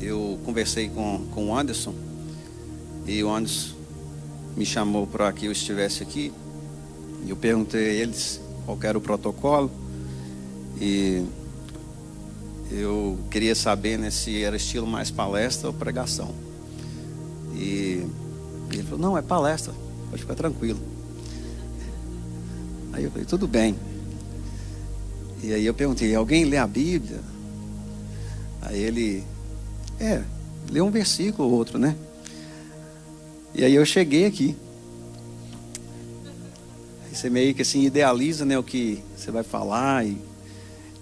Eu conversei com o Anderson, e o Anderson me chamou para que eu estivesse aqui. E eu perguntei a eles qual era o protocolo, e eu queria saber, né, se era estilo mais palestra ou pregação. E ele falou: não, é palestra, pode ficar tranquilo. Aí eu falei: tudo bem. E aí eu perguntei: alguém lê a Bíblia? Aí ele: lê um versículo ou outro, né? E aí eu cheguei aqui. Aí você meio que assim idealiza, né, o que você vai falar, e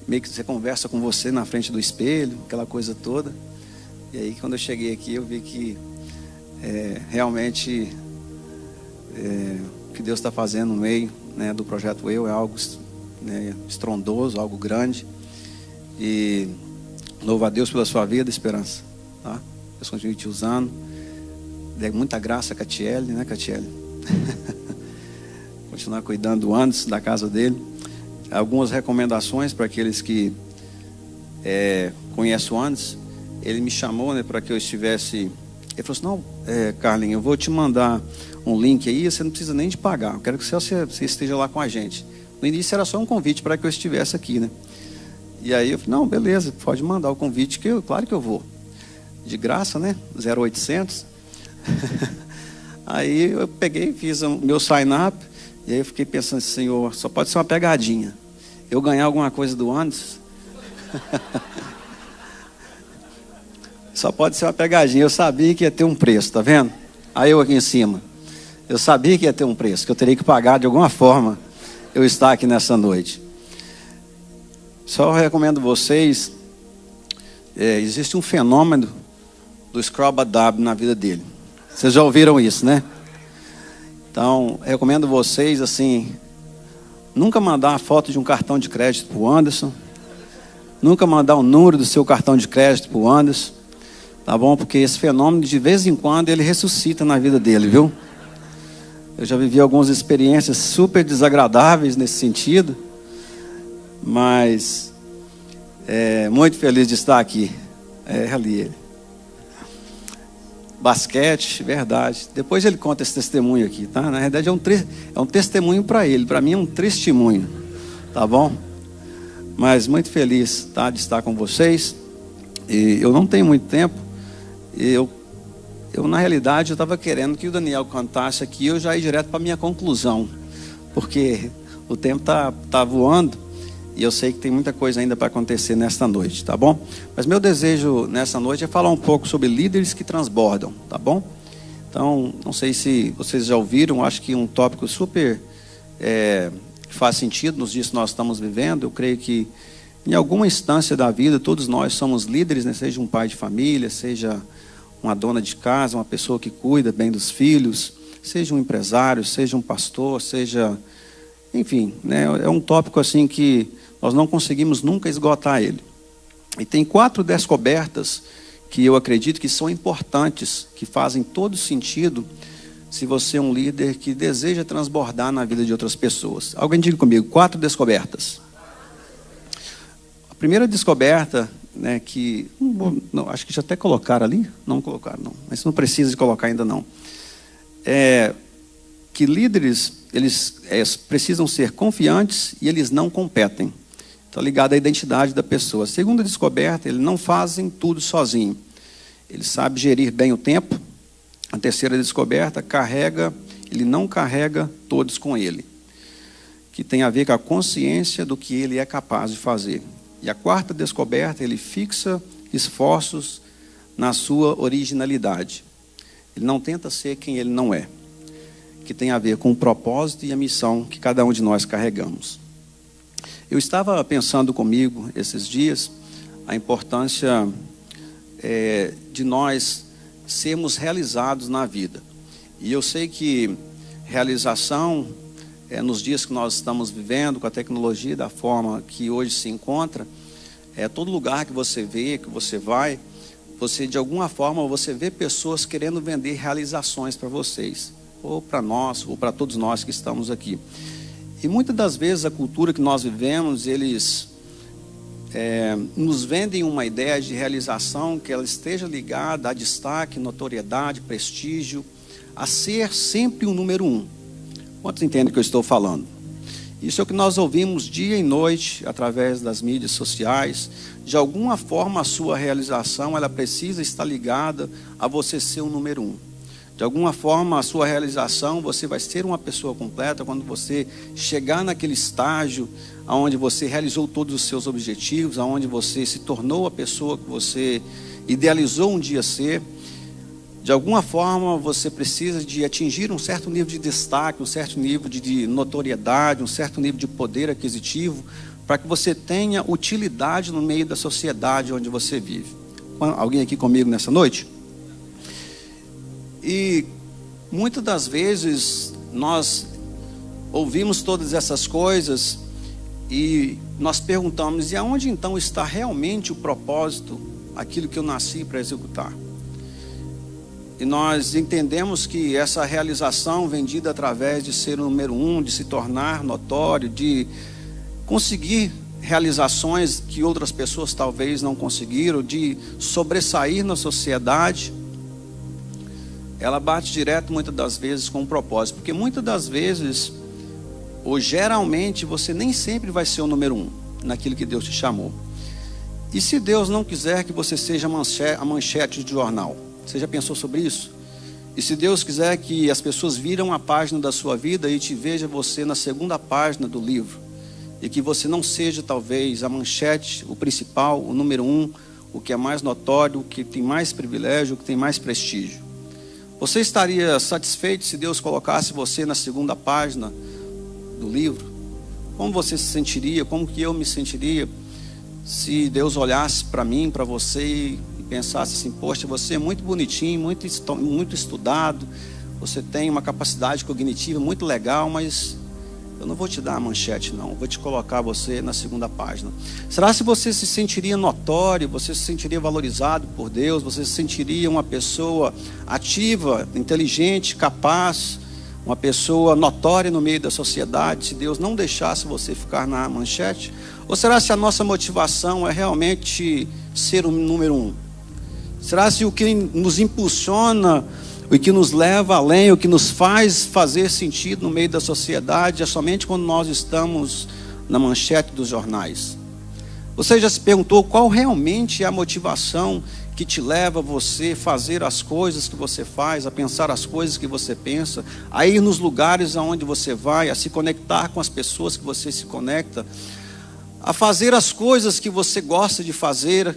meio que você conversa com você na frente do espelho, aquela coisa toda. E aí quando eu cheguei aqui, eu vi que realmente o que Deus está fazendo no meio, né, do Projeto Eu é algo, né, estrondoso, algo grande. E louvo a Deus pela sua vida, Esperança, tá? Deus continue te usando. Dê muita graça a Catiele, né, Catiele? Continuar cuidando do Anderson, da casa dele. Algumas recomendações para aqueles que conhecem o Anderson. Ele me chamou, né, para que eu estivesse. Ele falou assim: não, Carlinhos, eu vou te mandar um link aí, você não precisa nem de pagar. Eu quero que você esteja lá com a gente. No início era só um convite para que eu estivesse aqui, né? E aí eu falei: não, beleza, pode mandar o convite, que claro que eu vou. De graça, né? 0800. Aí eu peguei, fiz o meu sign-up. E aí eu fiquei pensando: Senhor, só pode ser uma pegadinha. Eu ganhar alguma coisa do Anderson. Só pode ser uma pegadinha. Eu sabia que ia ter um preço, tá vendo? Aí eu aqui em cima. Eu sabia que ia ter um preço, que eu teria que pagar de alguma forma eu estar aqui nessa noite. Só recomendo vocês, existe um fenômeno do Scrubadab na vida dele. Vocês já ouviram isso, né? Então, recomendo vocês, assim, nunca mandar a foto de um cartão de crédito para o Anderson. Nunca mandar o número do seu cartão de crédito para o Anderson. Tá bom? Porque esse fenômeno, de vez em quando, ele ressuscita na vida dele, viu? Eu já vivi algumas experiências super desagradáveis nesse sentido. Mas, muito feliz de estar aqui. Ali ele. Basquete, verdade. Depois ele conta esse testemunho aqui, tá? Na verdade é um testemunho para ele. Para mim é um testemunho, tá bom? Mas muito feliz, tá, de estar com vocês. E eu não tenho muito tempo. Eu na realidade, eu estava querendo que o Daniel cantasse aqui, eu já ia direto para a minha conclusão, porque o tempo tá voando, e eu sei que tem muita coisa ainda para acontecer nesta noite, tá bom? Mas meu desejo nessa noite é falar um pouco sobre líderes que transbordam, tá bom? Então, não sei se vocês já ouviram, acho que um tópico super faz sentido nos dias que nós estamos vivendo. Eu creio que em alguma instância da vida, todos nós somos líderes, né? Seja um pai de família, seja uma dona de casa, uma pessoa que cuida bem dos filhos, seja um empresário, seja um pastor, seja... Enfim, né? É um tópico assim que nós não conseguimos nunca esgotar ele. E tem 4 descobertas que eu acredito que são importantes, que fazem todo sentido se você é um líder que deseja transbordar na vida de outras pessoas. Alguém diga comigo: 4 descobertas. A primeira descoberta, né, que não, acho que já até colocaram ali, não colocaram não, mas não precisa de colocar ainda não, que líderes, eles precisam ser confiantes e eles não competem. Está ligado à identidade da pessoa. A segunda descoberta: eles não fazem tudo sozinho, eles sabem gerir bem o tempo. A terceira descoberta: ele não carrega todos com ele, que tem a ver com a consciência do que ele é capaz de fazer. E a quarta descoberta: ele fixa esforços na sua originalidade. Ele não tenta ser quem ele não é, que tem a ver com o propósito e a missão que cada um de nós carregamos. Eu estava pensando comigo esses dias a importância de nós sermos realizados na vida. E eu sei que realização, nos dias que nós estamos vivendo, com a tecnologia da forma que hoje se encontra, todo lugar que você vê, que você vai, você de alguma forma você vê pessoas querendo vender realizações para vocês, ou para nós, ou para todos nós que estamos aqui. E muitas das vezes a cultura que nós vivemos, eles nos vendem uma ideia de realização que ela esteja ligada a destaque, notoriedade, prestígio, a ser sempre o número um. Quantos entendem o que eu estou falando? Isso é o que nós ouvimos dia e noite através das mídias sociais. De alguma forma a sua realização ela precisa estar ligada a você ser o número um. De alguma forma a sua realização, você vai ser uma pessoa completa quando você chegar naquele estágio onde você realizou todos os seus objetivos, onde você se tornou a pessoa que você idealizou um dia ser. De alguma forma você precisa de atingir um certo nível de destaque, um certo nível de notoriedade, um certo nível de poder aquisitivo, para que você tenha utilidade no meio da sociedade onde você vive. Alguém aqui comigo nessa noite? E muitas das vezes nós ouvimos todas essas coisas e nós perguntamos: e aonde então está realmente o propósito, aquilo que eu nasci para executar? E nós entendemos que essa realização vendida através de ser o número um, de se tornar notório, de conseguir realizações que outras pessoas talvez não conseguiram, de sobressair na sociedade, ela bate direto muitas das vezes com um propósito. Porque muitas das vezes, ou geralmente, você nem sempre vai ser o número um naquilo que Deus te chamou. E se Deus não quiser que você seja a manchete de jornal? Você já pensou sobre isso? E se Deus quiser que as pessoas viram a página da sua vida e te veja você na segunda página do livro, e que você não seja talvez a manchete, o principal, o número um, o que é mais notório, o que tem mais privilégio, o que tem mais prestígio, você estaria satisfeito se Deus colocasse você na segunda página do livro? Como você se sentiria? Como que eu me sentiria se Deus olhasse para mim, para você e pensasse assim: poxa, você é muito bonitinho, muito estudado, você tem uma capacidade cognitiva muito legal, mas eu não vou te dar a manchete não, vou te colocar você na segunda página. Será se você se sentiria notório, você se sentiria valorizado por Deus, você se sentiria uma pessoa ativa, inteligente, capaz, uma pessoa notória no meio da sociedade, se Deus não deixasse você ficar na manchete? Ou será se a nossa motivação é realmente ser o número um? Será se o que nos impulsiona, o que nos leva além, o que nos faz fazer sentido no meio da sociedade é somente quando nós estamos na manchete dos jornais? Você já se perguntou qual realmente é a motivação que te leva a você fazer as coisas que você faz, a pensar as coisas que você pensa, a ir nos lugares aonde você vai, a se conectar com as pessoas que você se conecta, a fazer as coisas que você gosta de fazer,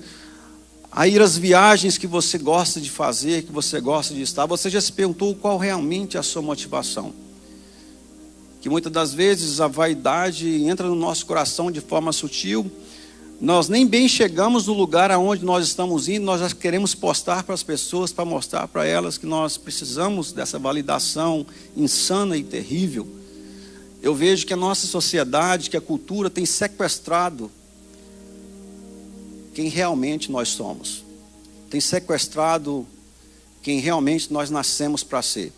a ir às viagens que você gosta de fazer, que você gosta de estar? Você já se perguntou qual realmente é a sua motivação? Que muitas das vezes a vaidade entra no nosso coração de forma sutil. Nós nem bem chegamos no lugar aonde nós estamos indo, nós já queremos postar para as pessoas, para mostrar para elas que nós precisamos dessa validação insana e terrível. Eu vejo que a nossa sociedade, que a cultura tem sequestrado quem realmente nós somos, tem sequestrado quem realmente nós nascemos para ser.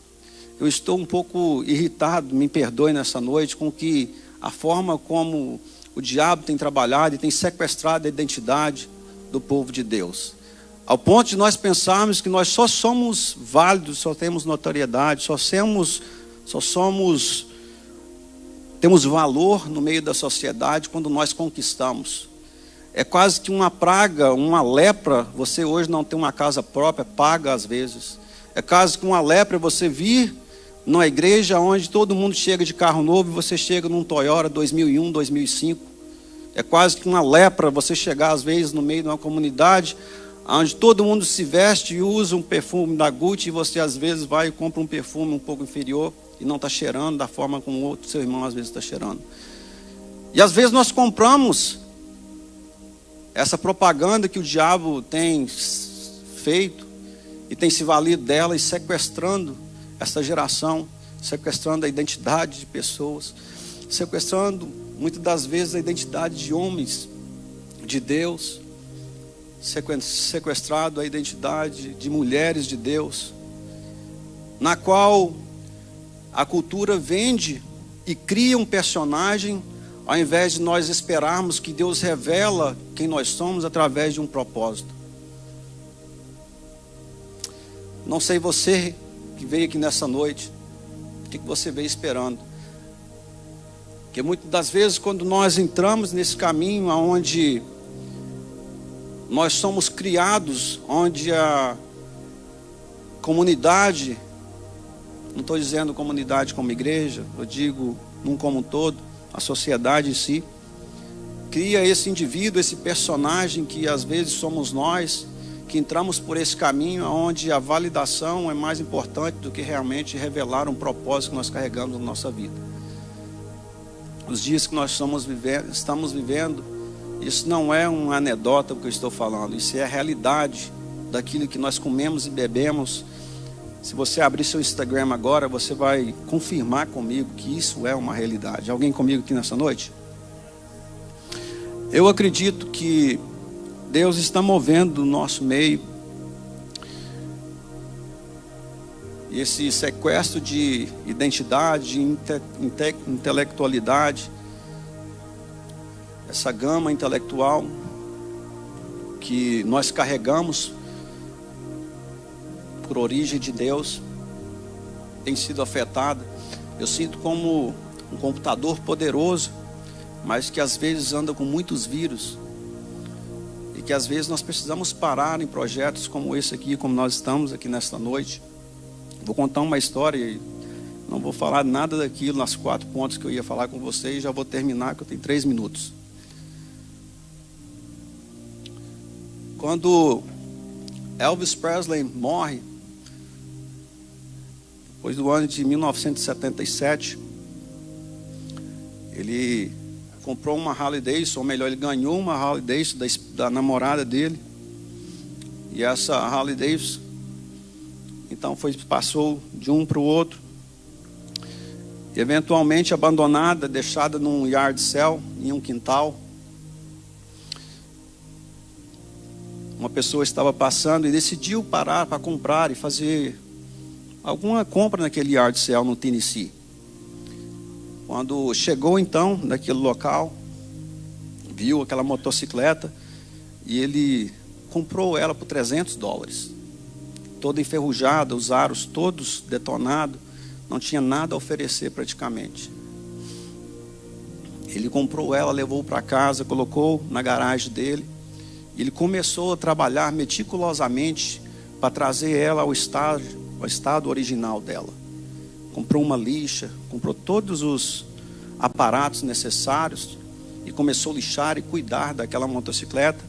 Eu estou um pouco irritado, me perdoe nessa noite, com que a forma como o diabo tem trabalhado e tem sequestrado a identidade do povo de Deus, ao ponto de nós pensarmos que nós só somos válidos, só temos notoriedade, temos valor no meio da sociedade quando nós conquistamos. É quase que uma praga, uma lepra. Você hoje não tem uma casa própria, paga às vezes. É quase que uma lepra você vir numa igreja onde todo mundo chega de carro novo e você chega num Toyota 2001, 2005. É quase que uma lepra você chegar às vezes no meio de uma comunidade onde todo mundo se veste e usa um perfume da Gucci, e você às vezes vai e compra um perfume um pouco inferior e não está cheirando da forma como o outro seu irmão às vezes está cheirando. E às vezes nós compramos essa propaganda que o diabo tem feito e tem se valido dela e sequestrando essa geração, sequestrando a identidade de pessoas, sequestrando muitas das vezes a identidade de homens de Deus, sequestrado a identidade de mulheres de Deus, na qual a cultura vende e cria um personagem ao invés de nós esperarmos que Deus revela quem nós somos através de um propósito. Não sei você que veio aqui nessa noite, o que você veio esperando? Porque muitas das vezes quando nós entramos nesse caminho onde nós somos criados, onde a comunidade, não estou dizendo comunidade como igreja, eu digo num como um todo, a sociedade em si, cria esse indivíduo, esse personagem que às vezes somos nós, que entramos por esse caminho onde a validação é mais importante do que realmente revelar um propósito que nós carregamos na nossa vida. Os dias que nós estamos vivendo, isso não é uma anedota que eu estou falando, isso é a realidade daquilo que nós comemos e bebemos. Se você abrir seu Instagram agora, você vai confirmar comigo que isso é uma realidade. Alguém comigo aqui nessa noite? Eu acredito que Deus está movendo o nosso meio. E esse sequestro de identidade, intelectualidade, essa gama intelectual que nós carregamos por origem de Deus, tem sido afetada. Eu sinto como um computador poderoso, mas que às vezes anda com muitos vírus, e que às vezes nós precisamos parar em projetos como esse aqui, como nós estamos aqui nesta noite. Vou contar uma história e não vou falar nada daquilo nas 4 pontos que eu ia falar com vocês, já vou terminar, que eu tenho 3 minutos. Quando Elvis Presley morre, depois do ano de 1977, ele comprou uma Harley Davidson, ou melhor, ele ganhou uma Harley Davidson da namorada dele. E essa Harley Davidson, então passou de um para o outro, e eventualmente abandonada, deixada num yard sale, em um quintal. Uma pessoa estava passando e decidiu parar para comprar e fazer alguma compra naquele yard sale no Tennessee. Quando chegou então naquele local, viu aquela motocicleta e ele comprou ela por $300, toda enferrujada, os aros todos detonados, não tinha nada a oferecer praticamente. Ele comprou ela, levou para casa, colocou na garagem dele. Ele começou a trabalhar meticulosamente para trazer ela ao estado original dela. Comprou uma lixa, comprou todos os aparatos necessários e começou a lixar e cuidar daquela motocicleta,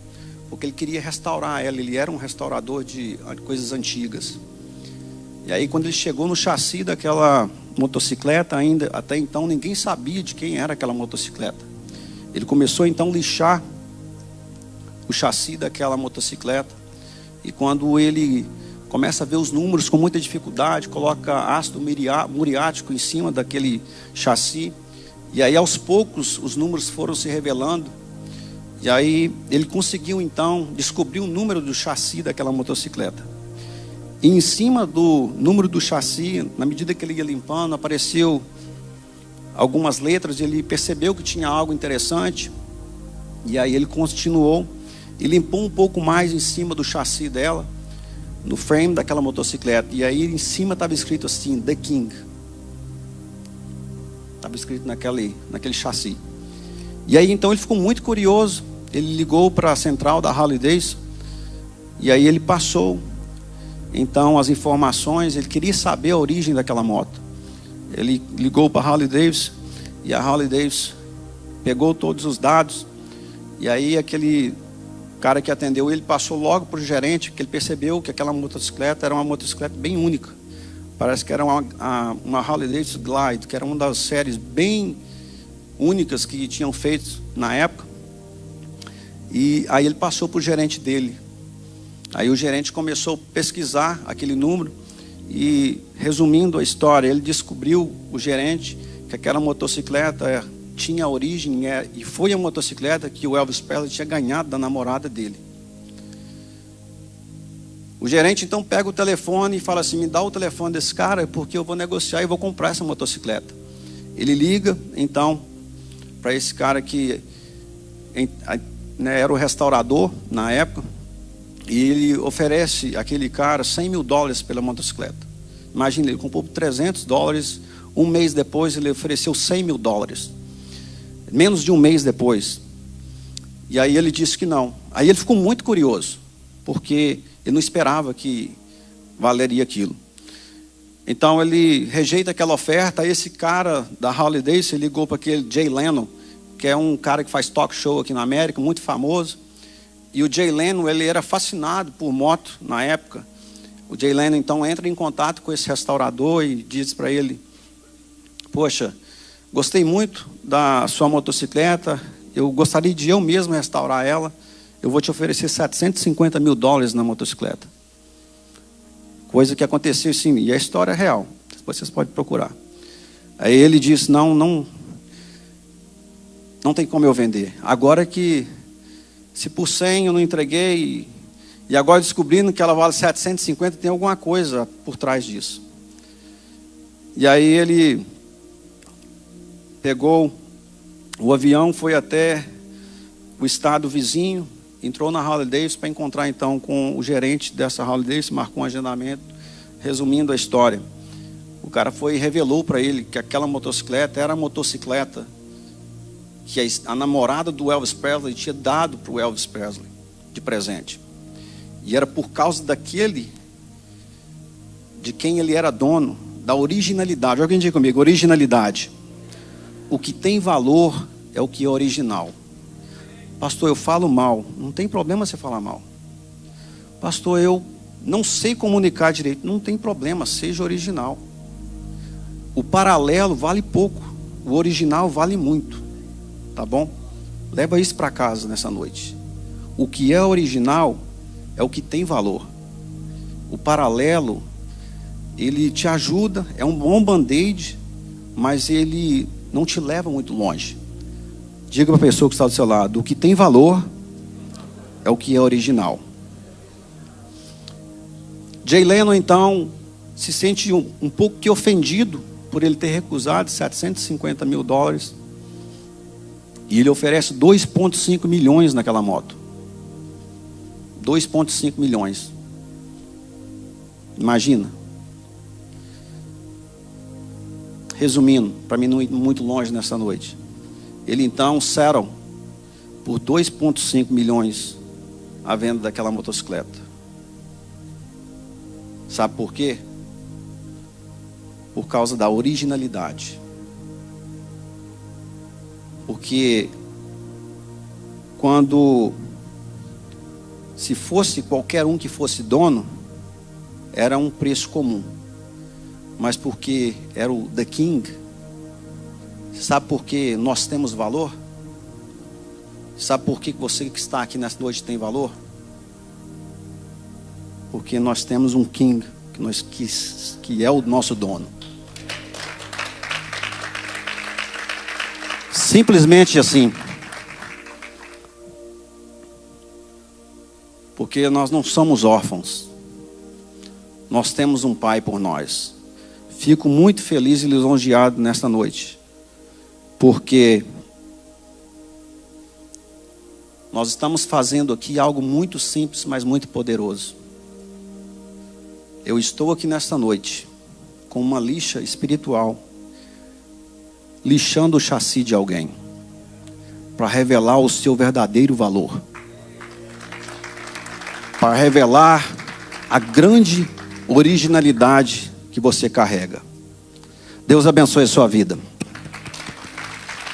porque ele queria restaurar ela. Ele era um restaurador de coisas antigas. E aí quando ele chegou no chassi daquela motocicleta, ainda até então ninguém sabia de quem era aquela motocicleta. Ele começou então a lixar o chassi daquela motocicleta, e quando ele começa a ver os números com muita dificuldade, coloca ácido muriático em cima daquele chassi, e aí aos poucos os números foram se revelando, e aí ele conseguiu então descobrir o número do chassi daquela motocicleta. E em cima do número do chassi, na medida que ele ia limpando, apareceu algumas letras, e ele percebeu que tinha algo interessante, e aí ele continuou e limpou um pouco mais em cima do chassi dela, no frame daquela motocicleta. E aí em cima estava escrito assim, The King. Estava escrito naquele chassi. E aí então ele ficou muito curioso. Ele ligou para a central da Harley Davidson, e aí ele passou então as informações. Ele queria saber a origem daquela moto. Ele ligou para a Harley Davidson, e a Harley Davidson pegou todos os dados. E aí aquele cara que atendeu ele passou logo para o gerente, porque ele percebeu que aquela motocicleta era uma motocicleta bem única. Parece que era uma Harley Davidson Glide, que era uma das séries bem únicas que tinham feito na época. E aí ele passou para o gerente dele. Aí o gerente começou a pesquisar aquele número, e resumindo a história, ele descobriu, o gerente, que aquela motocicleta tinha origem, e foi a motocicleta que o Elvis Presley tinha ganhado da namorada dele. O gerente então pega o telefone e fala assim: me dá o telefone desse cara, porque eu vou negociar e vou comprar essa motocicleta. Ele liga então para esse cara que era o restaurador na época, e ele oferece àquele cara $100 mil pela motocicleta. Imagina, ele comprou por $300, um mês depois ele ofereceu $100 mil, menos de um mês depois. E aí ele disse que não. Aí ele ficou muito curioso, porque ele não esperava que valeria aquilo. Então ele rejeita aquela oferta. Aí esse cara da Harley Davidson ligou para aquele Jay Leno, que é um cara que faz talk show aqui na América, muito famoso. E o Jay Leno, ele era fascinado por moto na época. O Jay Leno então entra em contato com esse restaurador e diz para ele: poxa, gostei muito da sua motocicleta, eu gostaria de eu mesmo restaurar ela, eu vou te oferecer $750 mil na motocicleta. Coisa que aconteceu sim, e a história é real, depois vocês podem procurar. Aí ele disse: não tem como eu vender. Agora que, se por 100 eu não entreguei, e agora descobrindo que ela vale 750, tem alguma coisa por trás disso. E aí ele pegou o avião, foi até o estado vizinho, entrou na Harley Davidson para encontrar então com o gerente dessa Harley Davidson, marcou um agendamento. Resumindo a história, o cara foi e revelou para ele que aquela motocicleta era a motocicleta que a namorada do Elvis Presley tinha dado para o Elvis Presley de presente. E era por causa daquele, de quem ele era dono, da originalidade. Alguém diga comigo: originalidade. O que tem valor é o que é original. Pastor, eu falo mal. Não tem problema você falar mal. Pastor, eu não sei comunicar direito. Não tem problema, seja original. O paralelo vale pouco, o original vale muito. Tá bom? Leva isso para casa nessa noite. O que é original é o que tem valor. O paralelo, ele te ajuda, é um bom band-aid, mas ele não te leva muito longe. Diga para a pessoa que está do seu lado: o que tem valor é o que é original. Jay Leno então se sente um pouco que ofendido por ele ter recusado $750 mil, e ele oferece 2,5 milhões naquela moto. 2,5 milhões. Imagina. Resumindo, para mim não ir muito longe nessa noite, ele então settle por 2,5 milhões a venda daquela motocicleta. Sabe por quê? Por causa da originalidade. Porque quando, se fosse qualquer um que fosse dono, era um preço comum. Mas porque era o The King, sabe por que nós temos valor? Sabe por que você que está aqui nessa noite tem valor? Porque nós temos um King que é o nosso dono. Simplesmente assim. Porque nós não somos órfãos. Nós temos um pai por nós. Fico muito feliz e lisonjeado nesta noite, porque nós estamos fazendo aqui algo muito simples, mas muito poderoso. Eu estou aqui nesta noite com uma lixa espiritual, lixando o chassi de alguém, para revelar o seu verdadeiro valor, para revelar a grande originalidade que você carrega. Deus abençoe a sua vida.